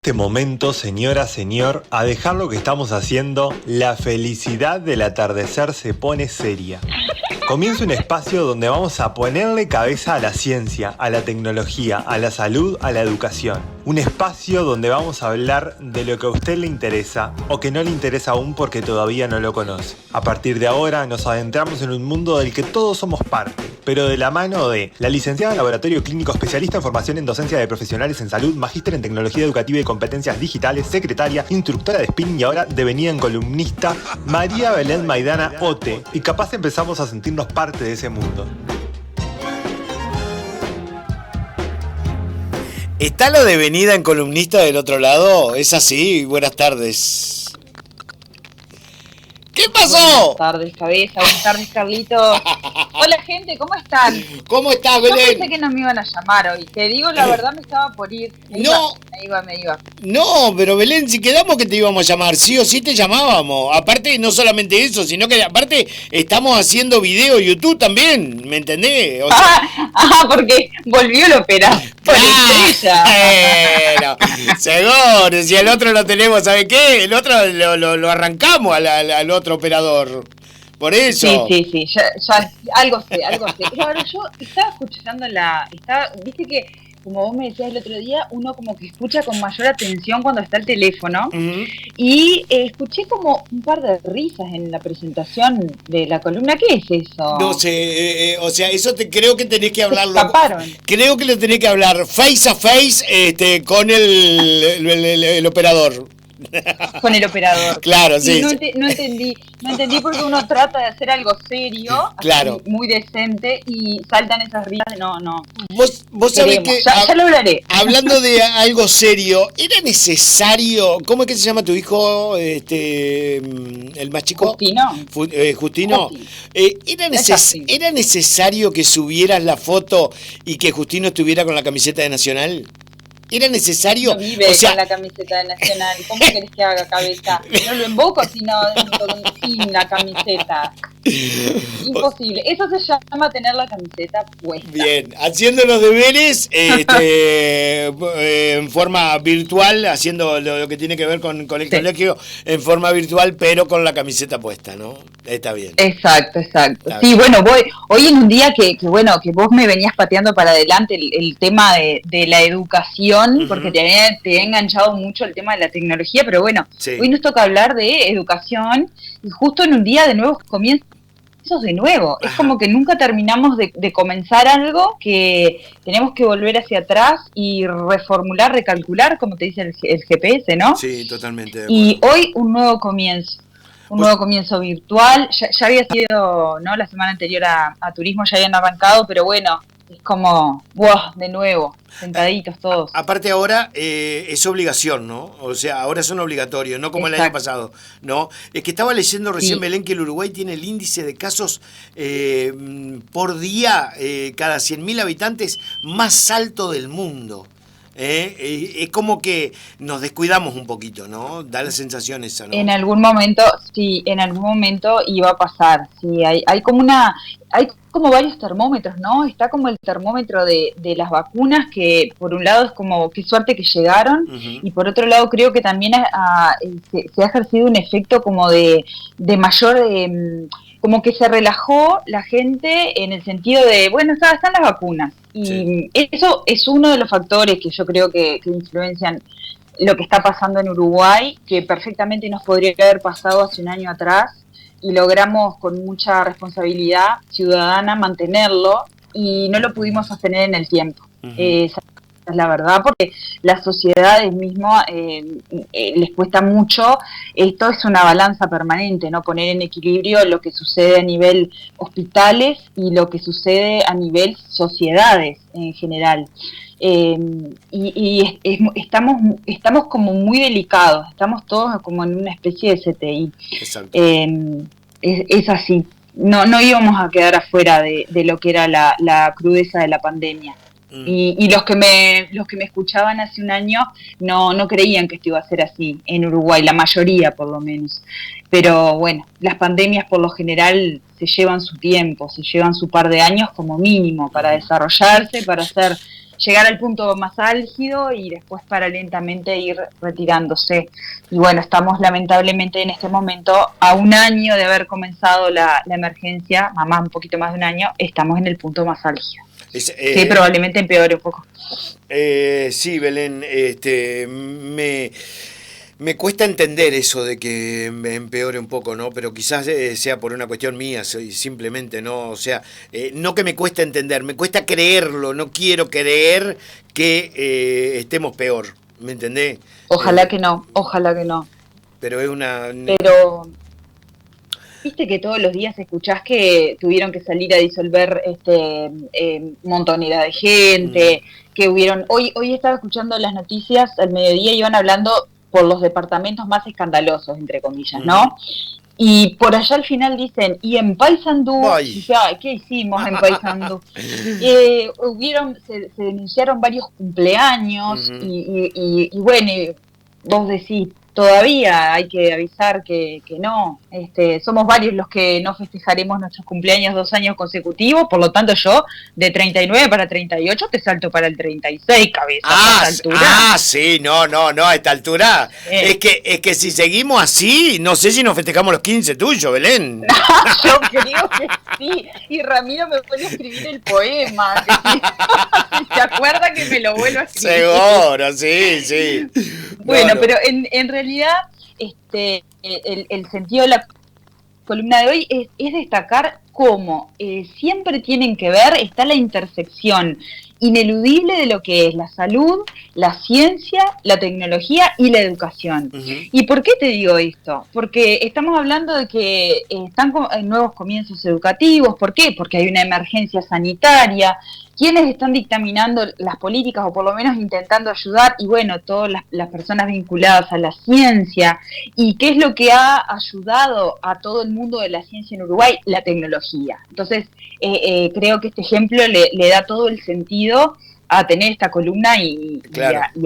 Este momento, señora, señor, a dejar lo que estamos haciendo, la felicidad del atardecer se pone seria. Comienza un espacio donde vamos a ponerle cabeza a la ciencia, a la tecnología, a la salud, a la educación. Un espacio donde vamos a hablar de lo que a usted le interesa o que no le interesa aún porque todavía no lo conoce. A partir de ahora nos adentramos en un mundo del que todos somos parte, pero de la mano de la licenciada en Laboratorio Clínico, especialista en formación en docencia de profesionales en salud, magíster en tecnología educativa y competencias digitales, secretaria, instructora de spinning y ahora devenida en columnista, María Belén Maidana Ote, y capaz empezamos a sentirnos parte de ese mundo. ¿Está lo devenida en columnista del otro lado? Es así, buenas tardes. ¿Qué pasó? Buenas tardes, Cabeza. Buenas tardes, Carlitos. Hola, gente, ¿cómo están? ¿Cómo estás, Yo Belén? pensé que no me iban a llamar hoy. Te digo, la verdad, me estaba por ir. Me iba. No, pero Belén, si quedamos que te íbamos a llamar, sí o sí te llamábamos. Aparte, no solamente eso, sino que aparte estamos haciendo video YouTube también, ¿me entendés? O sea, porque volvió el operador por estrella. Bueno, seguro, si al otro lo tenemos, ¿sabe qué? El otro lo arrancamos al otro operador. Por eso. Sí, ya algo sé. Pero ahora yo estaba escuchando viste que, como vos me decías el otro día, uno como que escucha con mayor atención cuando está el teléfono. Uh-huh. Y escuché como un par de risas en la presentación de la columna. ¿Qué es eso? No sé, o sea, eso creo que tenés que hablarlo. Escaparon. Creo que le tenés que hablar face a face con el operador. Con el operador. Claro, sí. No entendí porque uno trata de hacer algo serio, claro, muy decente, y saltan esas risas. No. Vos sabés que ya lo hablaré. Hablando de algo serio, ¿era necesario? ¿Cómo es que se llama tu hijo, el más chico? Justino. ¿Era necesario que subieras la foto y que Justino estuviera con la camiseta de Nacional? ¿Era necesario? No vive con la camiseta de Nacional. ¿Cómo querés que haga, Cabeza? No lo invoco sin la camiseta. Imposible. Eso se llama tener la camiseta puesta. Bien, haciendo los deberes en forma virtual, haciendo lo que tiene que ver con el colegio en forma virtual, pero con la camiseta puesta, ¿no? Está bien. Exacto. Sí, bueno, hoy en un día que vos me venías pateando para adelante el tema de la educación, uh-huh, porque te he enganchado mucho el tema de la tecnología, pero bueno, sí, hoy nos toca hablar de educación y justo en un día de nuevos comienzos de nuevo. Ajá. Es como que nunca terminamos de comenzar algo, que tenemos que volver hacia atrás y reformular, recalcular, como te dice el GPS, ¿no? Sí, totalmente. Y hoy un nuevo comienzo. Nuevo comienzo virtual. Ya había sido, ¿no? La semana anterior a turismo ya habían arrancado, pero bueno, es como, ¡wow! De nuevo, sentaditos todos. Aparte ahora es obligación, ¿no? O sea, ahora son obligatorios, no como el año pasado, ¿no? Es que estaba leyendo recién, sí, Belén, que el Uruguay tiene el índice de casos por día, cada 100.000 habitantes, más alto del mundo. Es como que nos descuidamos un poquito, ¿no? Da la sensación esa, ¿no? En algún momento iba a pasar. Sí, hay como varios termómetros, ¿no? Está como el termómetro de las vacunas, que por un lado es como qué suerte que llegaron, uh-huh, y por otro lado creo que también se ha ejercido un efecto como de mayor... como que se relajó la gente en el sentido de, bueno, están las vacunas. Y sí, eso es uno de los factores que yo creo que influencian lo que está pasando en Uruguay, que perfectamente nos podría haber pasado hace un año atrás, y logramos con mucha responsabilidad ciudadana mantenerlo, y no lo pudimos sostener en el tiempo. Uh-huh. Esa es la verdad, porque las sociedades mismas les cuesta mucho. Esto es una balanza permanente, ¿no? Poner en equilibrio lo que sucede a nivel hospitales y lo que sucede a nivel sociedades en general. Estamos como muy delicados, estamos todos como en una especie de CTI. Exacto. Es así. No íbamos a quedar afuera de lo que era la crudeza de la pandemia. Y los que me escuchaban hace un año no creían que esto iba a ser así en Uruguay, la mayoría por lo menos. Pero bueno, las pandemias por lo general se llevan su tiempo, se llevan su par de años como mínimo para desarrollarse, para ser llegar al punto más álgido y después para lentamente ir retirándose. Y bueno, estamos lamentablemente en este momento, a un año de haber comenzado la emergencia, un poquito más de un año, estamos en el punto más álgido. Que probablemente empeore un poco. Sí, Belén, me cuesta entender eso de que me empeore un poco, ¿no? Pero quizás sea por una cuestión mía, simplemente, ¿no? O sea, no que me cuesta entender, me cuesta creerlo, no quiero creer que estemos peor, ¿me entendés? Ojalá que no, ojalá que no. Pero es una... Pero... Viste que todos los días escuchás que tuvieron que salir a disolver montonera de gente, que hubieron... Hoy estaba escuchando las noticias al mediodía y iban hablando por los departamentos más escandalosos, entre comillas, ¿no? Y por allá al final dicen, y en Paysandú, ¿qué hicimos en Paysandú? Se denunciaron varios cumpleaños y bueno, y vos decís, todavía hay que avisar que no, somos varios los que no festejaremos nuestros cumpleaños 2 años consecutivos, por lo tanto yo de 39 para 38 te salto para el 36, cabeza, a esta altura. Sí, no, a esta altura, es que si seguimos así, no sé si nos festejamos los 15 tuyos, Belén. Yo creo que sí, y Ramiro me vuelve a escribir el poema, que si se acuerda que me lo vuelvo a escribir. Seguro, sí. Bueno, pero en realidad el sentido de la columna de hoy es destacar cómo siempre tienen que ver, está la intersección ineludible de lo que es la salud, la ciencia, la tecnología y la educación. ¿Y por qué te digo esto? Porque estamos hablando de que están nuevos comienzos educativos. ¿Por qué? Porque hay una emergencia sanitaria. ¿Quiénes están dictaminando las políticas o por lo menos intentando ayudar? Y bueno, todas las personas vinculadas a la ciencia. ¿Y qué es lo que ha ayudado a todo el mundo de la ciencia en Uruguay? La tecnología. Entonces, creo que este ejemplo le da todo el sentido a tener esta columna y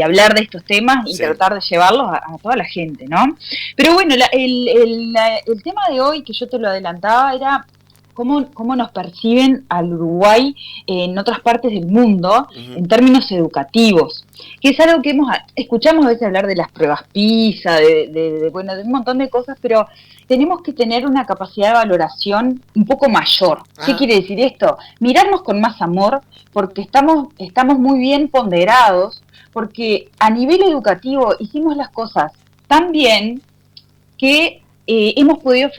hablar de estos temas y tratar de llevarlos a toda la gente, ¿no? Pero bueno, el tema de hoy, que yo te lo adelantaba, era cómo nos perciben al Uruguay en otras partes del mundo en términos educativos, que es algo que escuchamos a veces hablar de las pruebas PISA, de un montón de cosas, pero tenemos que tener una capacidad de valoración un poco mayor. ¿Qué quiere decir esto? Mirarnos con más amor, porque estamos muy bien ponderados, porque a nivel educativo hicimos las cosas tan bien que hemos podido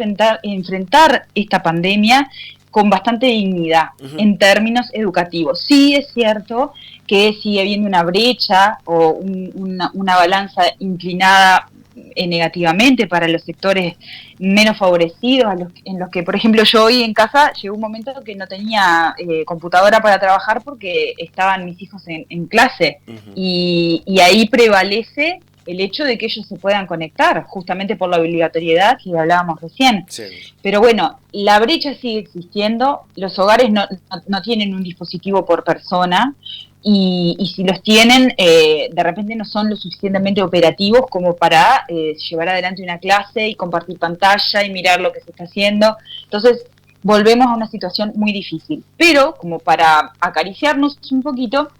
enfrentar esta pandemia con bastante dignidad en términos educativos. Sí es cierto que sigue habiendo una brecha o una balanza inclinada negativamente para los sectores menos favorecidos, en los que, por ejemplo, yo hoy en casa llegó un momento que no tenía computadora para trabajar porque estaban mis hijos en clase y ahí prevalece el hecho de que ellos se puedan conectar, justamente por la obligatoriedad que hablábamos recién. Sí. Pero bueno, la brecha sigue existiendo, los hogares no tienen un dispositivo por persona, y si los tienen, de repente no son lo suficientemente operativos como para llevar adelante una clase y compartir pantalla y mirar lo que se está haciendo. Entonces, volvemos a una situación muy difícil. Pero, como para acariciarnos un poquito,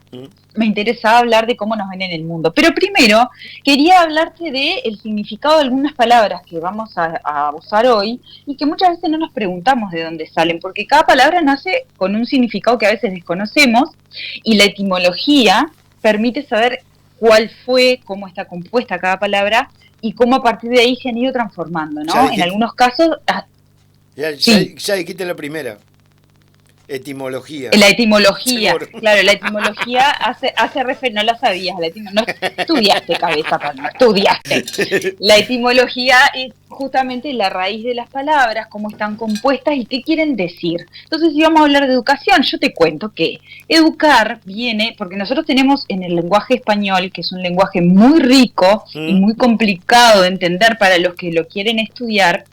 me interesa hablar de cómo nos ven en el mundo. Pero primero, quería hablarte del significado de algunas palabras que vamos a usar hoy y que muchas veces no nos preguntamos de dónde salen, porque cada palabra nace con un significado que a veces desconocemos y la etimología permite saber cuál fue, cómo está compuesta cada palabra y cómo a partir de ahí se han ido transformando, ¿no? En algunos casos... Ya dijiste la primera. Etimología. La etimología, seguro. Claro, la etimología hace referencia, no la sabías, no estudiaste cabeza, Palma, estudiaste. La etimología es justamente la raíz de las palabras, cómo están compuestas y qué quieren decir. Entonces, si vamos a hablar de educación, yo te cuento que educar viene, porque nosotros tenemos en el lenguaje español, que es un lenguaje muy rico y muy complicado de entender para los que lo quieren estudiar,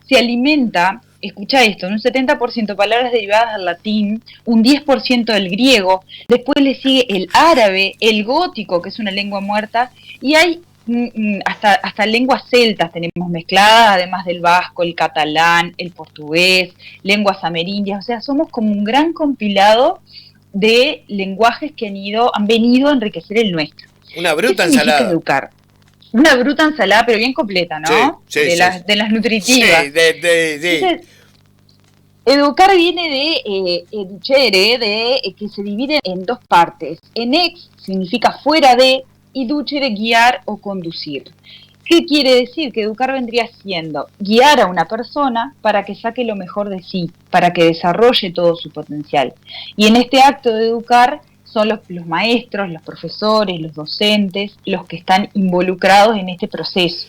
se alimenta... Escucha esto, un 70% palabras derivadas del latín, un 10% del griego, después le sigue el árabe, el gótico, que es una lengua muerta, y hay hasta lenguas celtas tenemos mezcladas, además del vasco, el catalán, el portugués, lenguas amerindias, o sea, somos como un gran compilado de lenguajes que han venido a enriquecer el nuestro. Una bruta ¿Qué significa ensalada. educar? Una bruta ensalada, pero bien completa, ¿no? Sí, de las nutritivas. Sí, sí. Entonces, educar viene de educere, que se divide en dos partes. En ex significa fuera de, y ducere guiar o conducir. ¿Qué quiere decir? Que educar vendría siendo guiar a una persona para que saque lo mejor de sí, para que desarrolle todo su potencial. Y en este acto de educar son los maestros, los profesores, los docentes, los que están involucrados en este proceso.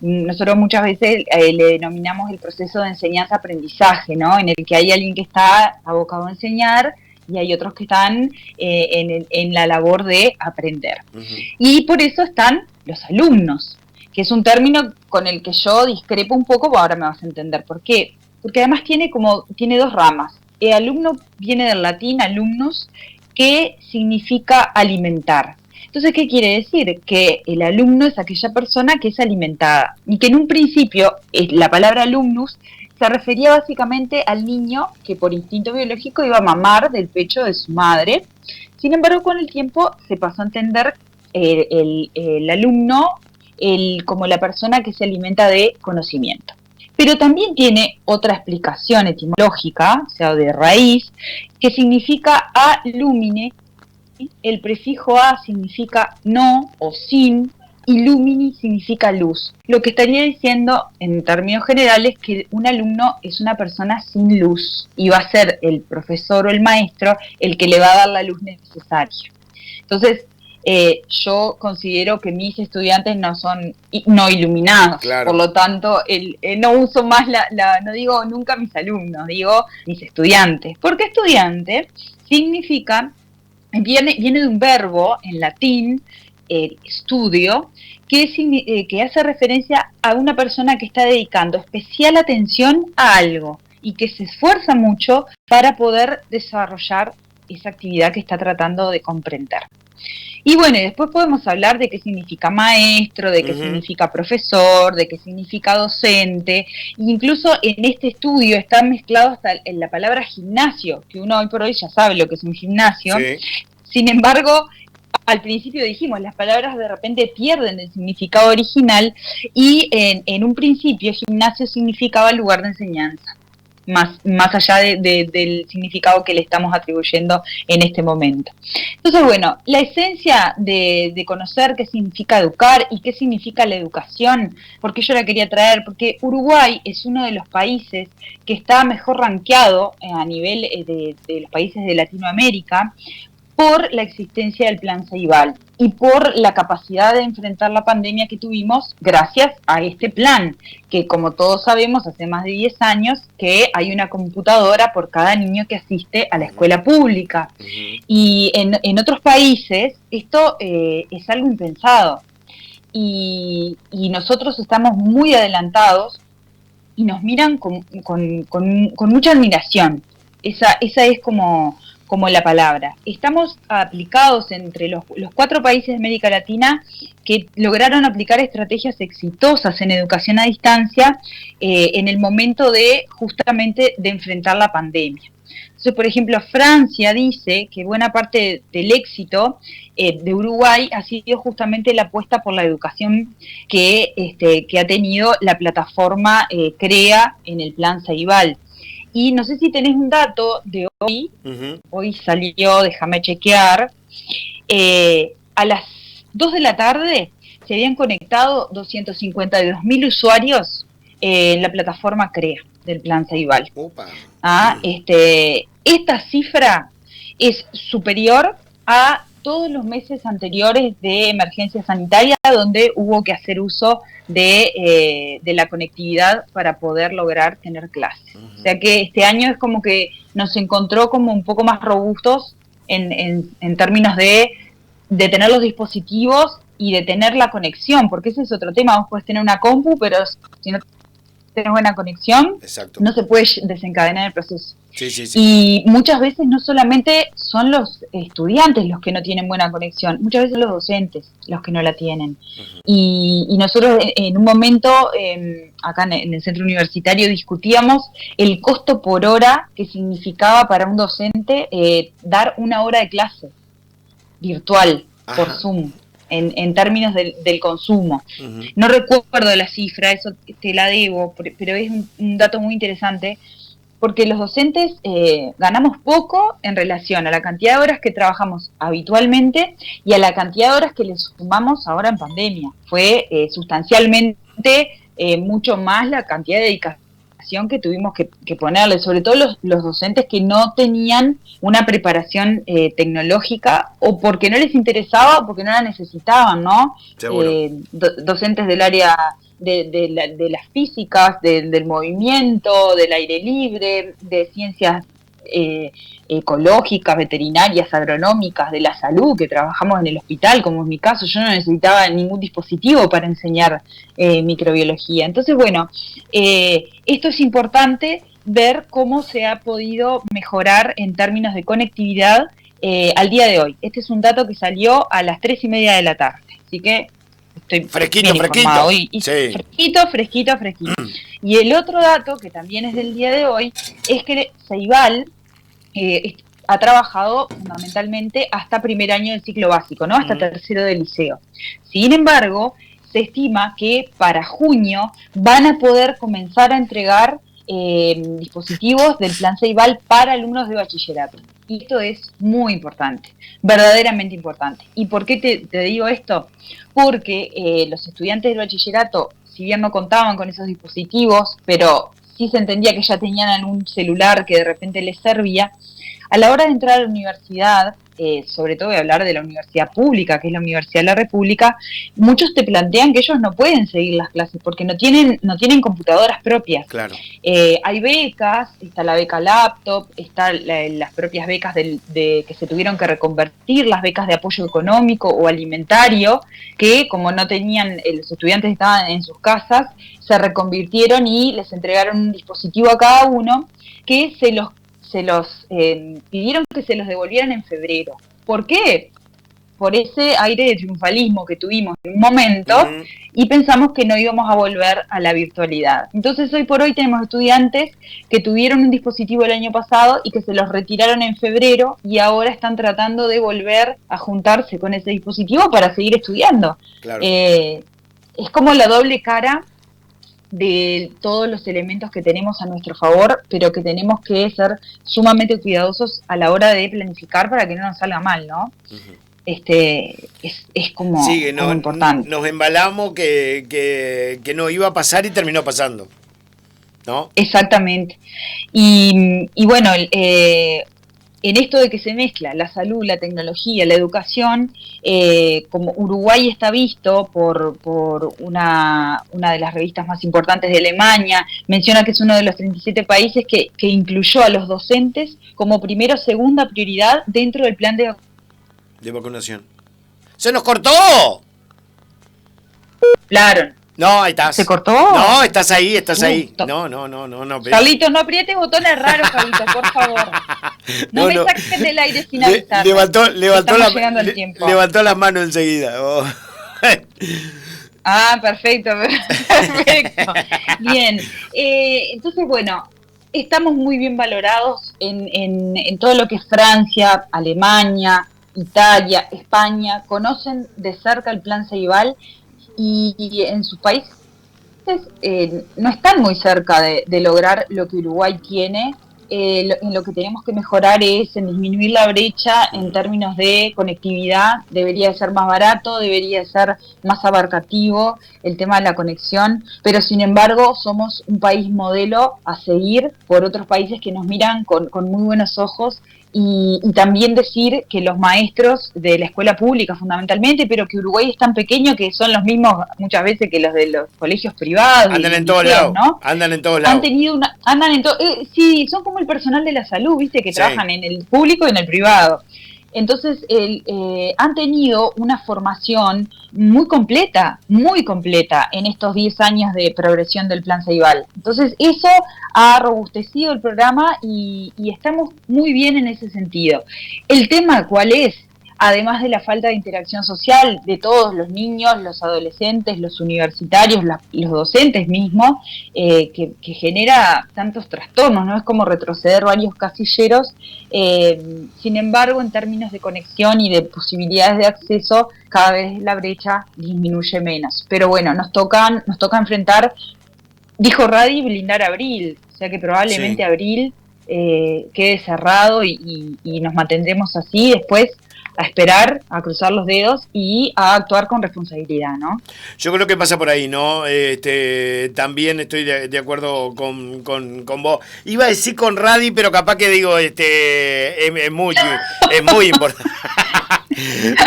Nosotros muchas veces le denominamos el proceso de enseñanza-aprendizaje, ¿no? En el que hay alguien que está abocado a enseñar y hay otros que están en la labor de aprender. Uh-huh. Y por eso están los alumnos, que es un término con el que yo discrepo un poco, ahora me vas a entender por qué. Porque además tiene dos ramas. El alumno viene del latín alumnus, que significa alimentar. Entonces, ¿qué quiere decir? Que el alumno es aquella persona que es alimentada. Y que en un principio, la palabra alumnus se refería básicamente al niño que por instinto biológico iba a mamar del pecho de su madre. Sin embargo, con el tiempo se pasó a entender el alumno como la persona que se alimenta de conocimiento. Pero también tiene otra explicación etimológica, o sea, de raíz, que significa a lumine. El prefijo a significa no o sin, y lumini significa luz. Lo que estaría diciendo, en términos generales, que un alumno es una persona sin luz, y va a ser el profesor o el maestro el que le va a dar la luz necesaria. Entonces, yo considero que mis estudiantes no son no iluminados, claro. Por lo tanto no uso más no digo nunca mis alumnos, digo mis estudiantes, porque estudiante significa, viene de un verbo en latín, estudio, que hace referencia a una persona que está dedicando especial atención a algo y que se esfuerza mucho para poder desarrollar esa actividad que está tratando de comprender. Y bueno, y después podemos hablar de qué significa maestro, de qué significa profesor, de qué significa docente. Incluso en este estudio está mezclado hasta en la palabra gimnasio, que uno hoy por hoy ya sabe lo que es un gimnasio. Sí. Sin embargo, al principio dijimos, las palabras de repente pierden el significado original y en un principio gimnasio significaba lugar de enseñanza. Más allá del significado que le estamos atribuyendo en este momento. Entonces, bueno, la esencia de conocer qué significa educar y qué significa la educación, porque yo la quería traer, porque Uruguay es uno de los países que está mejor rankeado a nivel de los países de Latinoamérica por la existencia del Plan Ceibal y por la capacidad de enfrentar la pandemia que tuvimos gracias a este plan, que como todos sabemos hace más de 10 años que hay una computadora por cada niño que asiste a la escuela pública. Y en otros países esto es algo impensado y nosotros estamos muy adelantados y nos miran con mucha admiración. Esa es como la palabra. Estamos aplicados entre los 4 países de América Latina que lograron aplicar estrategias exitosas en educación a distancia en el momento justamente de enfrentar la pandemia. Entonces, por ejemplo, Francia dice que buena parte del éxito de Uruguay ha sido justamente la apuesta por la educación que ha tenido la plataforma CREA en el Plan Ceibal. Y no sé si tenés un dato de hoy, hoy salió, déjame chequear, a las 2 de la tarde se habían conectado 252.000 usuarios en la plataforma CREA del Plan Ceibal. Esta cifra es superior a todos los meses anteriores de emergencia sanitaria donde hubo que hacer uso de la conectividad para poder lograr tener clases. O sea que este año es como que nos encontró como un poco más robustos en términos de tener los dispositivos y de tener la conexión, porque ese es otro tema. Vos podés tener una compu, pero si no tenés buena conexión, no se puede desencadenar el proceso. Sí, sí, sí. Y muchas veces no solamente son los estudiantes los que no tienen buena conexión, muchas veces los docentes los que no la tienen. Uh-huh. Y nosotros en un momento, acá en el centro universitario, discutíamos el costo por hora que significaba para un docente dar una hora de clase virtual por Zoom, en términos del consumo. Uh-huh. No recuerdo la cifra, eso te la debo, pero es un dato muy interesante, porque los docentes ganamos poco en relación a la cantidad de horas que trabajamos habitualmente y a la cantidad de horas que le sumamos ahora en pandemia. Fue sustancialmente mucho más la cantidad de dedicación que tuvimos que ponerle, sobre todo los docentes que no tenían una preparación tecnológica, o porque no les interesaba o porque no la necesitaban, ¿no? Docentes del área de las físicas, del movimiento, del aire libre, de ciencias ecológicas, veterinarias, agronómicas, de la salud, que trabajamos en el hospital, como en mi caso. Yo no necesitaba ningún dispositivo para enseñar microbiología. Entonces, bueno, esto es importante, ver cómo se ha podido mejorar en términos de conectividad al día de hoy. Este es un dato que salió a las 3:30 de la tarde, así que estoy fresquito. Hoy, sí. Fresquito. Y el otro dato, que también es del día de hoy, es que Ceibal ha trabajado fundamentalmente hasta primer año del ciclo básico, ¿no? Hasta tercero del liceo. Sin embargo, se estima que para junio van a poder comenzar a entregar dispositivos del plan Ceibal para alumnos de bachillerato. Y esto es muy importante, verdaderamente importante. ¿Y por qué te digo esto? Porque los estudiantes del bachillerato, si bien no contaban con esos dispositivos, pero sí se entendía que ya tenían algún celular que de repente les servía, a la hora de entrar a la universidad, sobre todo voy a hablar de la universidad pública, que es la Universidad de la República, muchos te plantean que ellos no pueden seguir las clases porque no tienen computadoras propias. Claro. Hay becas, está la beca laptop, están las propias becas que se tuvieron que reconvertir, las becas de apoyo económico o alimentario, que como no tenían, los estudiantes estaban en sus casas, se reconvirtieron y les entregaron un dispositivo a cada uno que se los pidieron que se los devolvieran en febrero. ¿Por qué? Por ese aire de triunfalismo que tuvimos en un momento, y pensamos que no íbamos a volver a la virtualidad. Entonces hoy por hoy tenemos estudiantes que tuvieron un dispositivo el año pasado y que se los retiraron en febrero y ahora están tratando de volver a juntarse con ese dispositivo para seguir estudiando. Claro. Es como la doble cara de todos los elementos que tenemos a nuestro favor, pero que tenemos que ser sumamente cuidadosos a la hora de planificar para que no nos salga mal, ¿no? Uh-huh. Es como, como importante. Nos embalamos que no iba a pasar y terminó pasando, ¿no? Exactamente. Y bueno, en esto de que se mezcla la salud, la tecnología, la educación, como Uruguay está visto por una de las revistas más importantes de Alemania, menciona que es uno de los 37 países que incluyó a los docentes como primera o segunda prioridad dentro del plan de vacunación. ¡Se nos cortó! Claro. No, ahí estás. ¿Se cortó? No, estás ahí. No. Carlitos, no aprietes botones raros, Carlitos, por favor. No me saques del aire sin avisar. Levantó las manos enseguida. Oh. Perfecto. Bien. Entonces, bueno, estamos muy bien valorados en todo lo que es Francia, Alemania, Italia, España. Conocen de cerca el plan Ceibal. Y en sus países no están muy cerca de lograr lo que Uruguay tiene. En lo que tenemos que mejorar es en disminuir la brecha en términos de conectividad. Debería de ser más barato, debería de ser más abarcativo el tema de la conexión, pero sin embargo somos un país modelo a seguir por otros países que nos miran con muy buenos ojos. Y también decir que los maestros de la escuela pública fundamentalmente, pero que Uruguay es tan pequeño que son los mismos muchas veces que los de los colegios privados. Andan en todos lados, ¿no? Andan en todos lados. Sí, son como el personal de la salud, ¿viste? Que trabajan en el público y en el privado. Entonces, han tenido una formación muy completa en estos 10 años de progresión del Plan Ceibal. Entonces, eso ha robustecido el programa y estamos muy bien en ese sentido. El tema, ¿cuál es? Además de la falta de interacción social de todos los niños, los adolescentes, los universitarios, los docentes mismos, que genera tantos trastornos, ¿no? Es como retroceder varios casilleros. Sin embargo, en términos de conexión y de posibilidades de acceso, cada vez la brecha disminuye menos. Pero bueno, nos toca enfrentar, dijo Radi, blindar abril, o sea que probablemente abril quede cerrado y nos mantendremos así después, a esperar, a cruzar los dedos y a actuar con responsabilidad, ¿no? Yo creo que pasa por ahí, ¿no? También estoy de acuerdo con vos. Iba a decir con Radi, pero capaz que digo, es muy importante.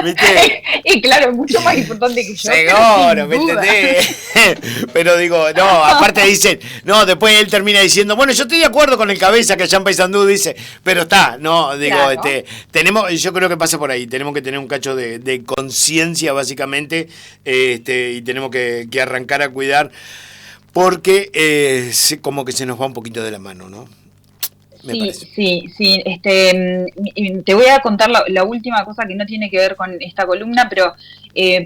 ¿Viste? Y claro, mucho más importante que yo. Seguro, ¿me entendés? Pero digo, no, aparte dicen, no, después él termina diciendo, bueno, yo estoy de acuerdo con el cabeza que allá en Paysandú dice, pero está, no, digo, claro. Yo creo que pasa por ahí, tenemos que tener un cacho de conciencia básicamente, y tenemos que arrancar a cuidar, porque como que se nos va un poquito de la mano, ¿no? Sí. Te voy a contar la última cosa que no tiene que ver con esta columna, pero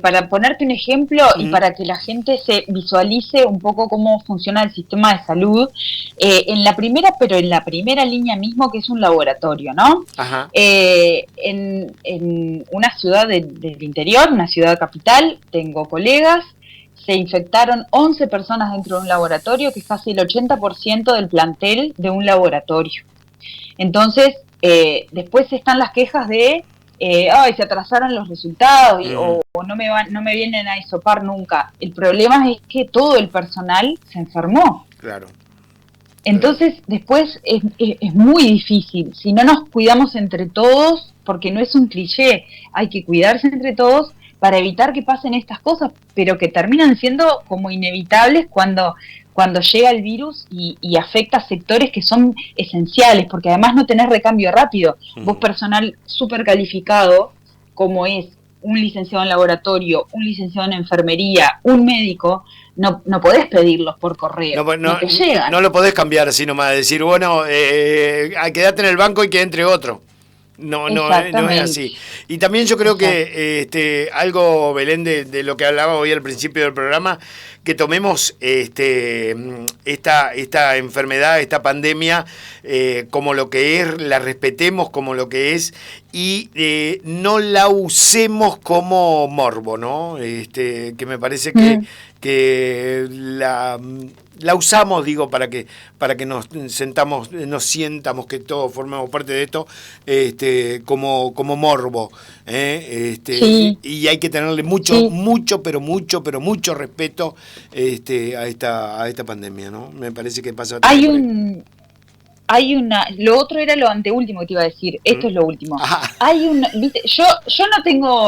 para ponerte un ejemplo y para que la gente se visualice un poco cómo funciona el sistema de salud, en la primera línea mismo, que es un laboratorio, ¿no? Ajá. En una ciudad del interior, una ciudad capital, tengo colegas. Se infectaron 11 personas dentro de un laboratorio, que es casi el 80% del plantel de un laboratorio. Entonces, después están las quejas de, se atrasaron los resultados o no me vienen a hisopar nunca. El problema es que todo el personal se enfermó. Claro. Entonces, después es muy difícil. Si no nos cuidamos entre todos, porque no es un cliché, hay que cuidarse entre todos, para evitar que pasen estas cosas, pero que terminan siendo como inevitables cuando llega el virus y afecta a sectores que son esenciales, porque además no tenés recambio rápido. Vos, personal súper calificado, como es un licenciado en laboratorio, un licenciado en enfermería, un médico, no podés pedirlos por correo, no te llegan. No lo podés cambiar así nomás, decir, bueno, quedate en el banco y que entre otro. No es así. Y también yo creo que algo, Belén, de lo que hablaba hoy al principio del programa, que tomemos esta enfermedad, esta pandemia, como lo que es, la respetemos como lo que es y no la usemos como morbo, ¿no? Que me parece que la usamos, digo, para que nos sientamos que todos formamos parte de esto, como morbo, sí. Y hay que tenerle mucho respeto a esta pandemia, ¿no? Me parece que pasa. Lo otro era lo anteúltimo que te iba a decir, esto es lo último. ¿Viste? Yo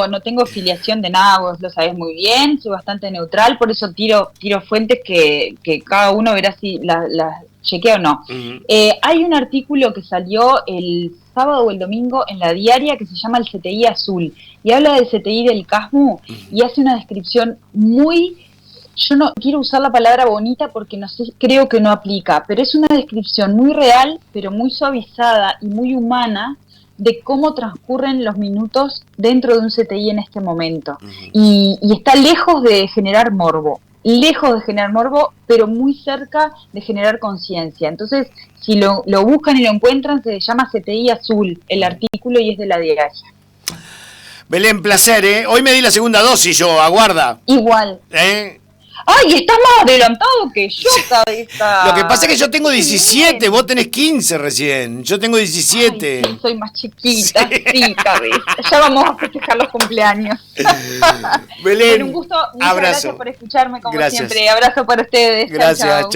no tengo filiación de nada, vos lo sabés muy bien, soy bastante neutral, por eso tiro fuentes que cada uno verá si las chequea o no. Hay un artículo que salió el sábado o el domingo en La Diaria que se llama el CTI Azul, y habla del CTI del CASMU, y hace una descripción muy... Yo no quiero usar la palabra bonita porque no sé, creo que no aplica, pero es una descripción muy real, pero muy suavizada y muy humana de cómo transcurren los minutos dentro de un CTI en este momento. Y está lejos de generar morbo, pero muy cerca de generar conciencia. Entonces, si lo buscan y lo encuentran, se llama CTI Azul, el artículo, y es de La Diaria. Belén, placer, ¿eh? Hoy me di la segunda dosis yo, aguarda. Igual. ¡Ay, estás más adelantado que yo, cabeza! Lo que pasa es que yo tengo 17, bien. Vos tenés 15 recién. Yo tengo 17. Ay, soy más chiquita, sí, cabeza. Ya vamos a festejar los cumpleaños. Belén, un gusto, muchas gracias por escucharme como siempre. Abrazo para ustedes. Gracias, chao.